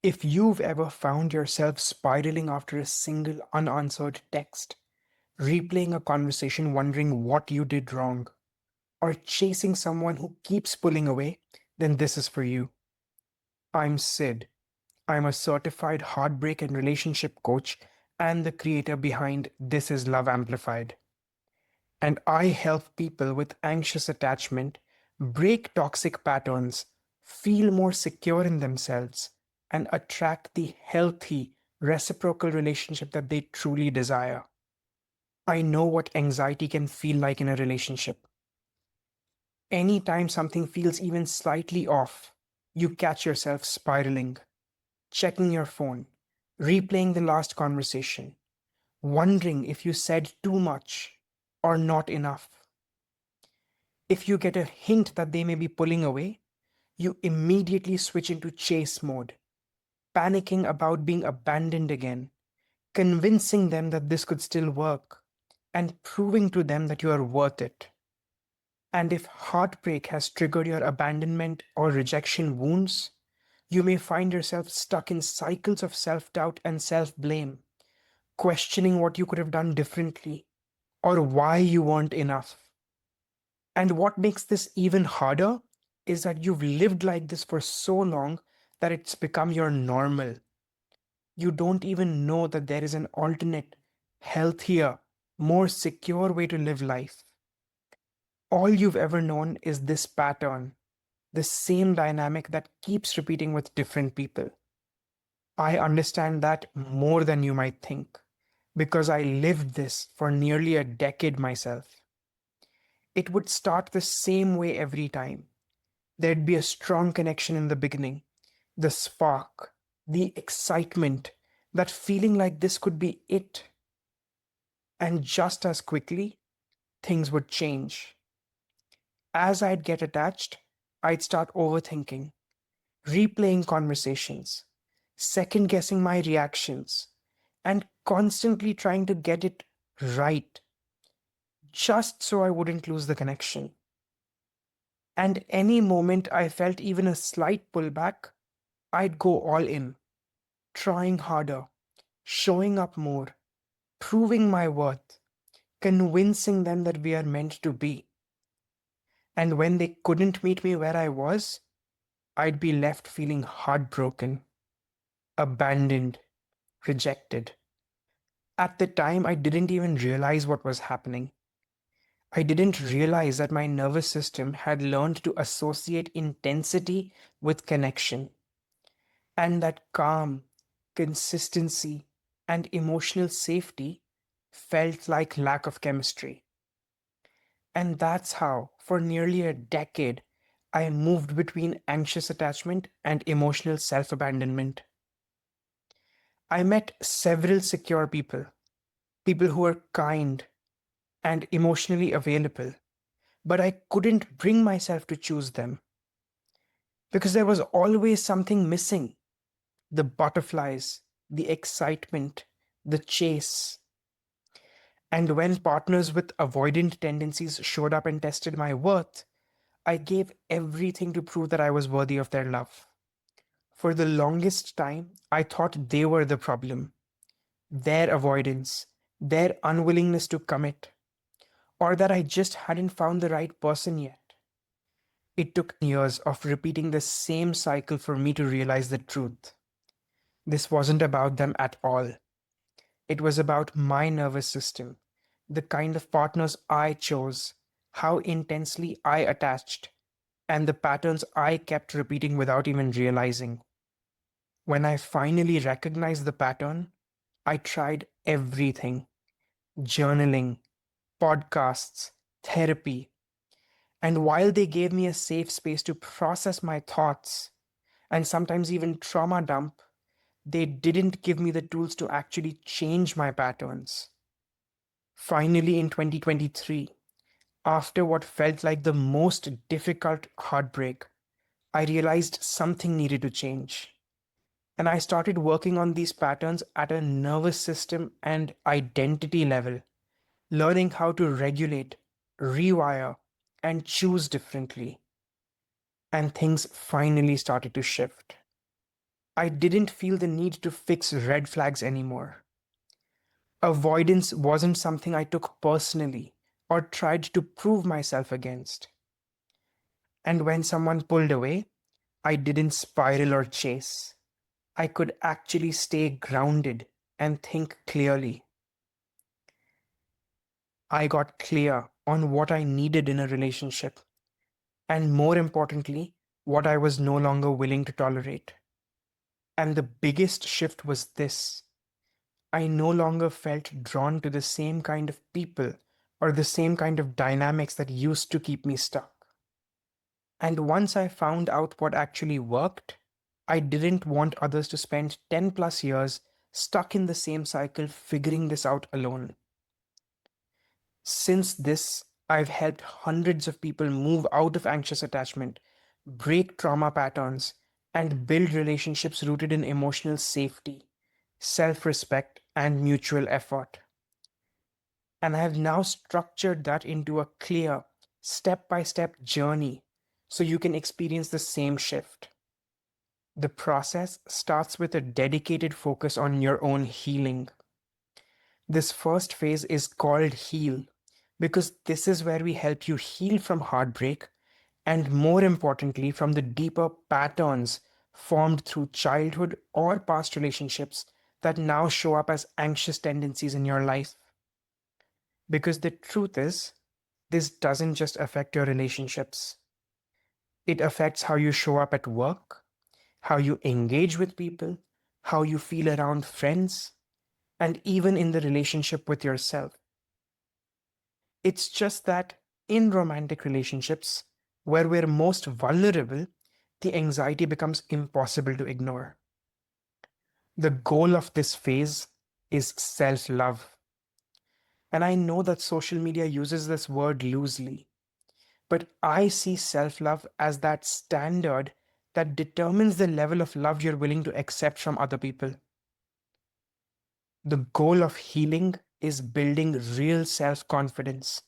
If you've ever found yourself spiraling after a single unanswered text, replaying a conversation wondering what you did wrong, or chasing someone who keeps pulling away, then this is for you. I'm Sid. I'm a certified heartbreak and relationship coach and the creator behind This Is Love Amplified. And I help people with anxious attachment break toxic patterns, feel more secure in themselves, and attract the healthy, reciprocal relationship that they truly desire. I know what anxiety can feel like in a relationship. Anytime something feels even slightly off, you catch yourself spiraling, checking your phone, replaying the last conversation, wondering if you said too much or not enough. If you get a hint that they may be pulling away, you immediately switch into chase mode, panicking about being abandoned again, convincing them that this could still work, and proving to them that you are worth it. And if heartbreak has triggered your abandonment or rejection wounds, you may find yourself stuck in cycles of self doubt and self blame, questioning what you could have done differently or why you weren't enough. And what makes this even harder is that you've lived like this for so long that it's become your normal. You don't even know that there is an alternate, healthier, more secure way to live life. All you've ever known is this pattern, the same dynamic that keeps repeating with different people. I understand that more than you might think because I lived this for nearly a decade myself. It would start the same way every time. There'd be a strong connection in the beginning, the spark, the excitement, that feeling like this could be it. And just as quickly, things would change. As I'd get attached, I'd start overthinking, replaying conversations, second guessing my reactions, and constantly trying to get it right, just so I wouldn't lose the connection. And any moment I felt even a slight pullback, I'd go all in, trying harder, showing up more, proving my worth, convincing them that we are meant to be. And when they couldn't meet me where I was, I'd be left feeling heartbroken, abandoned, rejected. At the time, I didn't even realize what was happening. I didn't realize that my nervous system had learned to associate intensity with connection, and that calm, consistency, and emotional safety felt like lack of chemistry. And that's how, for nearly a decade, I moved between anxious attachment and emotional self abandonment. I met several secure people, people who were kind and emotionally available, but I couldn't bring myself to choose them because there was always something missing: the butterflies, the excitement, the chase. And when partners with avoidant tendencies showed up and tested my worth, I gave everything to prove that I was worthy of their love. For the longest time, I thought they were the problem, their avoidance, their unwillingness to commit, or that I just hadn't found the right person yet. It took years of repeating the same cycle for me to realize the truth. This wasn't about them at all. It was about my nervous system, the kind of partners I chose, how intensely I attached, and the patterns I kept repeating without even realizing. When I finally recognized the pattern, I tried everything: journaling, podcasts, therapy. And while they gave me a safe space to process my thoughts and sometimes even trauma dump, they didn't give me the tools to actually change my patterns. Finally, in 2023, after what felt like the most difficult heartbreak, I realized something needed to change. And I started working on these patterns at a nervous system and identity level, learning how to regulate, rewire, and choose differently. And things finally started to shift. I didn't feel the need to fix red flags anymore. Avoidance wasn't something I took personally or tried to prove myself against. And when someone pulled away, I didn't spiral or chase. I could actually stay grounded and think clearly. I got clear on what I needed in a relationship, and more importantly, what I was no longer willing to tolerate. And the biggest shift was this: I no longer felt drawn to the same kind of people or the same kind of dynamics that used to keep me stuck. And once I found out what actually worked, I didn't want others to spend 10 plus years stuck in the same cycle figuring this out alone. Since this, I've helped hundreds of people move out of anxious attachment, break trauma patterns, and build relationships rooted in emotional safety, self respect, and mutual effort. And I have now structured that into a clear, step by step journey so you can experience the same shift. The process starts with a dedicated focus on your own healing. This first phase is called Heal because this is where we help you heal from heartbreak and, more importantly, from the deeper patterns formed through childhood or past relationships that now show up as anxious tendencies in your life. Because the truth is, this doesn't just affect your relationships, it affects how you show up at work, how you engage with people, how you feel around friends, and even in the relationship with yourself. It's just that in romantic relationships, where we're most vulnerable, the anxiety becomes impossible to ignore. The goal of this phase is self love. And I know that social media uses this word loosely, but I see self love as that standard that determines the level of love you're willing to accept from other people. The goal of healing is building real self confidence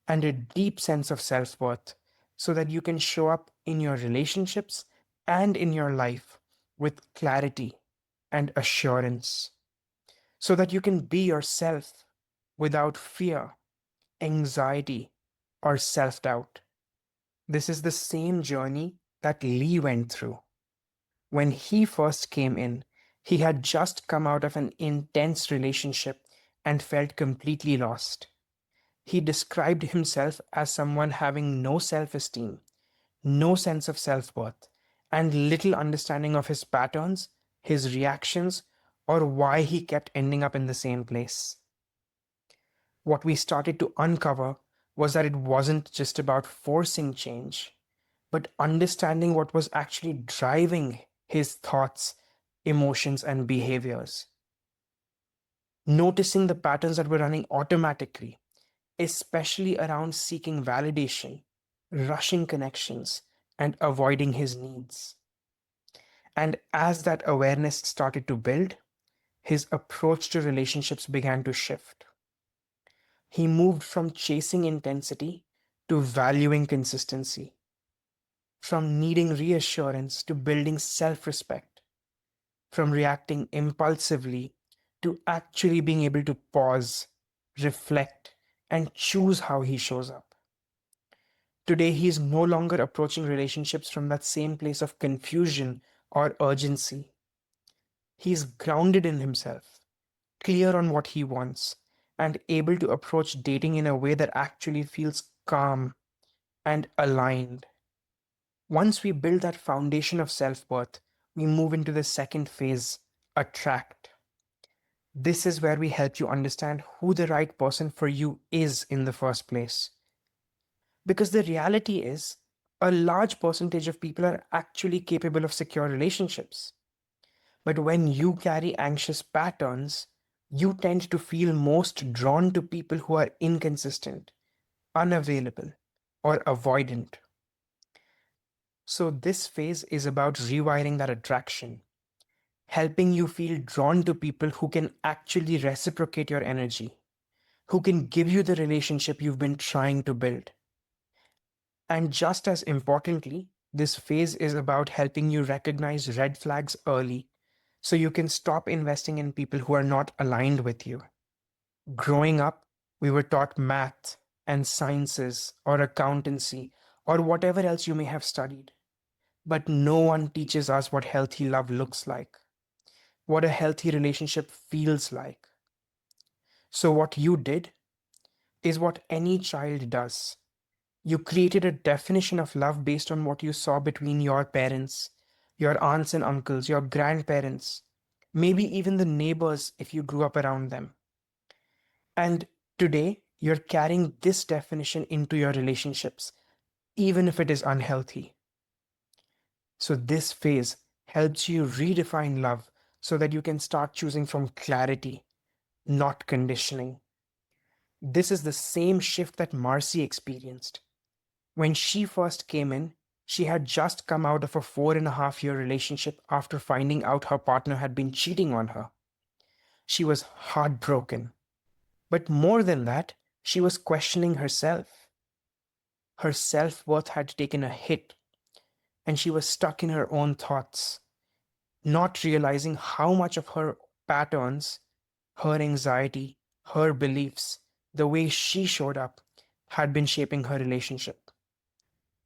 and a deep sense of self worth so that you can show up in your relationships and in your life with clarity and assurance, so that you can be yourself without fear, anxiety, or self doubt. This is the same journey that Lee went through. When he first came in, he had just come out of an intense relationship and felt completely lost. He described himself as someone having no self esteem, no sense of self worth, and little understanding of his patterns, his reactions, or why he kept ending up in the same place. What we started to uncover was that it wasn't just about forcing change, but understanding what was actually driving his thoughts, emotions, and behaviors. Noticing the patterns that were running automatically, especially around seeking validation, rushing connections, and avoiding his needs. And as that awareness started to build, his approach to relationships began to shift. He moved from chasing intensity to valuing consistency, from needing reassurance to building self respect, from reacting impulsively to actually being able to pause, reflect, and choose how he shows up. Today, he is no longer approaching relationships from that same place of confusion or urgency. He is grounded in himself, clear on what he wants, and able to approach dating in a way that actually feels calm and aligned. Once we build that foundation of self worth, we move into the second phase: attract. This is where we help you understand who the right person for you is in the first place. Because the reality is, a large percentage of people are actually capable of secure relationships. But when you carry anxious patterns, you tend to feel most drawn to people who are inconsistent, unavailable, or avoidant. So, this phase is about rewiring that attraction, helping you feel drawn to people who can actually reciprocate your energy, who can give you the relationship you've been trying to build. And just as importantly, this phase is about helping you recognize red flags early so you can stop investing in people who are not aligned with you. Growing up, we were taught math and sciences or accountancy or whatever else you may have studied. But no one teaches us what healthy love looks like, what a healthy relationship feels like. So, what you did is what any child does. You created a definition of love based on what you saw between your parents, your aunts and uncles, your grandparents, maybe even the neighbors if you grew up around them. And today, you're carrying this definition into your relationships, even if it is unhealthy. So, this phase helps you redefine love so that you can start choosing from clarity, not conditioning. This is the same shift that Marcy experienced. When she first came in, she had just come out of a 4.5 year relationship after finding out her partner had been cheating on her. She was heartbroken. But more than that, she was questioning herself. Her self worth had taken a hit, and she was stuck in her own thoughts, not realizing how much of her patterns, her anxiety, her beliefs, the way she showed up, had been shaping her relationship.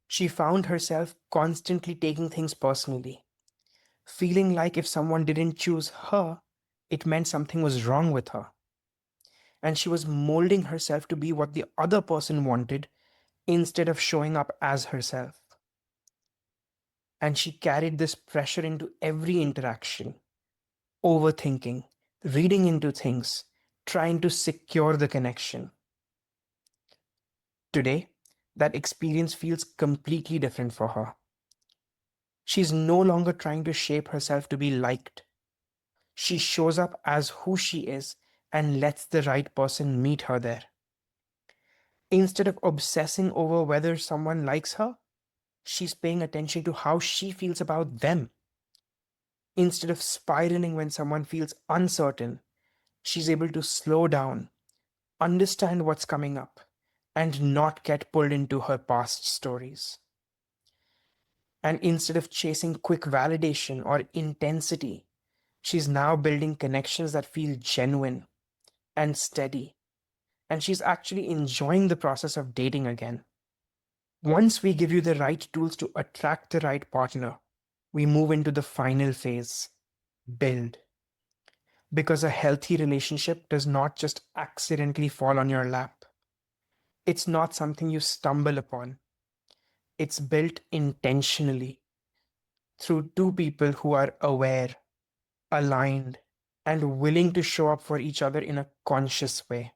She found herself constantly taking things personally, feeling like if someone didn't choose her, it meant something was wrong with her. And she was molding herself to be what the other person wanted instead of showing up as herself. And she carried this pressure into every interaction, overthinking, reading into things, trying to secure the connection. Today, that experience feels completely different for her. She's no longer trying to shape herself to be liked. She shows up as who she is and lets the right person meet her there. Instead of obsessing over whether someone likes her, she's paying attention to how she feels about them. Instead of spiraling when someone feels uncertain, she's able to slow down, understand what's coming up, and not get pulled into her past stories. And instead of chasing quick validation or intensity, she's now building connections that feel genuine and steady. And she's actually enjoying the process of dating again. Once we give you the right tools to attract the right partner, we move into the final phase, build. Because a healthy relationship does not just accidentally fall on your lap. It's not something you stumble upon. It's built intentionally through two people who are aware, aligned, and willing to show up for each other in a conscious way.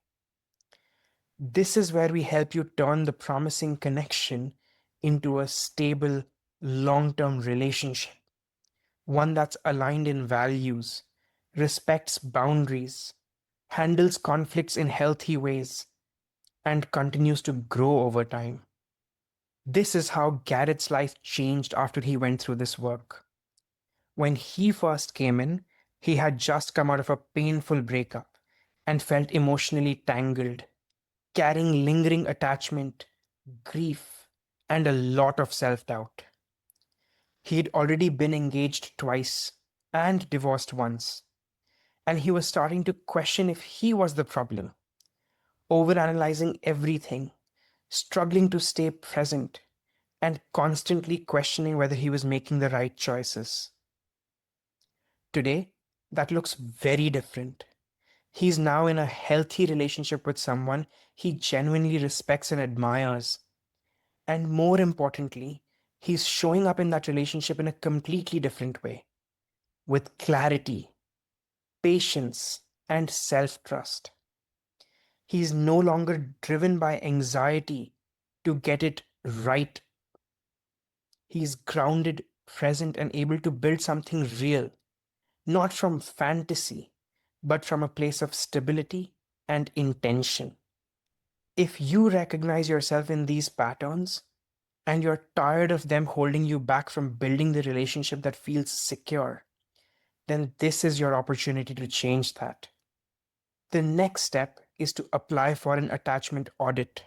This is where we help you turn the promising connection into a stable, long term relationship, one that's aligned in values, respects boundaries, handles conflicts in healthy ways, and continues to grow over time. This is how Garrett's life changed after he went through this work. When he first came in, he had just come out of a painful breakup and felt emotionally tangled, carrying lingering attachment, grief, and a lot of self doubt. He'd already been engaged twice and divorced once, and he was starting to question if he was the problem, overanalyzing everything, struggling to stay present, and constantly questioning whether he was making the right choices. Today, that looks very different. He's now in a healthy relationship with someone he genuinely respects and admires. And more importantly, he's showing up in that relationship in a completely different way, with clarity, patience, and self trust. He's no longer driven by anxiety to get it right. He's grounded, present, and able to build something real, not from fantasy, but from a place of stability and intention. If you recognize yourself in these patterns and you're tired of them holding you back from building the relationship that feels secure, then this is your opportunity to change that. The next step is to apply for an attachment audit.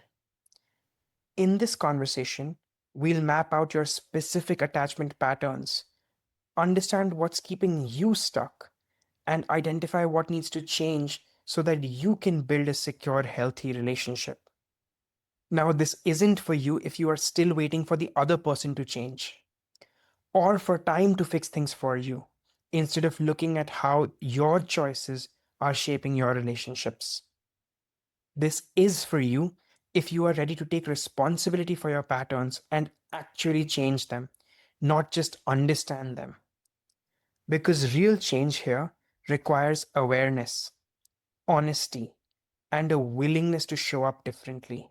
In this conversation, we'll map out your specific attachment patterns, understand what's keeping you stuck, and identify what needs to change so that you can build a secure, healthy relationship. Now, this isn't for you if you are still waiting for the other person to change or for time to fix things for you, instead of looking at how your choices are shaping your relationships. This is for you if you are ready to take responsibility for your patterns and actually change them, not just understand them. Because real change here requires awareness, honesty, and a willingness to show up differently.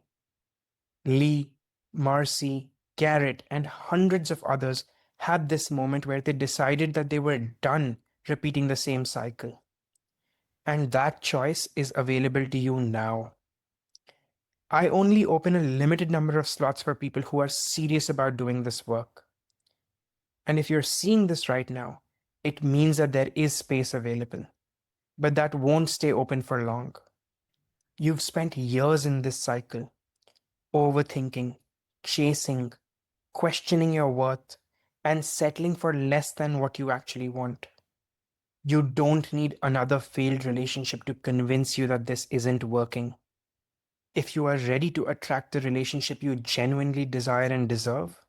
Lee, Marcy, Garrett, and hundreds of others had this moment where they decided that they were done repeating the same cycle. And that choice is available to you now. I only open a limited number of slots for people who are serious about doing this work. And if you're seeing this right now, it means that there is space available. But that won't stay open for long. You've spent years in this cycle, overthinking, chasing, questioning your worth, and settling for less than what you actually want. You don't need another failed relationship to convince you that this isn't working. If you are ready to attract the relationship you genuinely desire and deserve,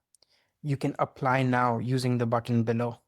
you can apply now using the button below.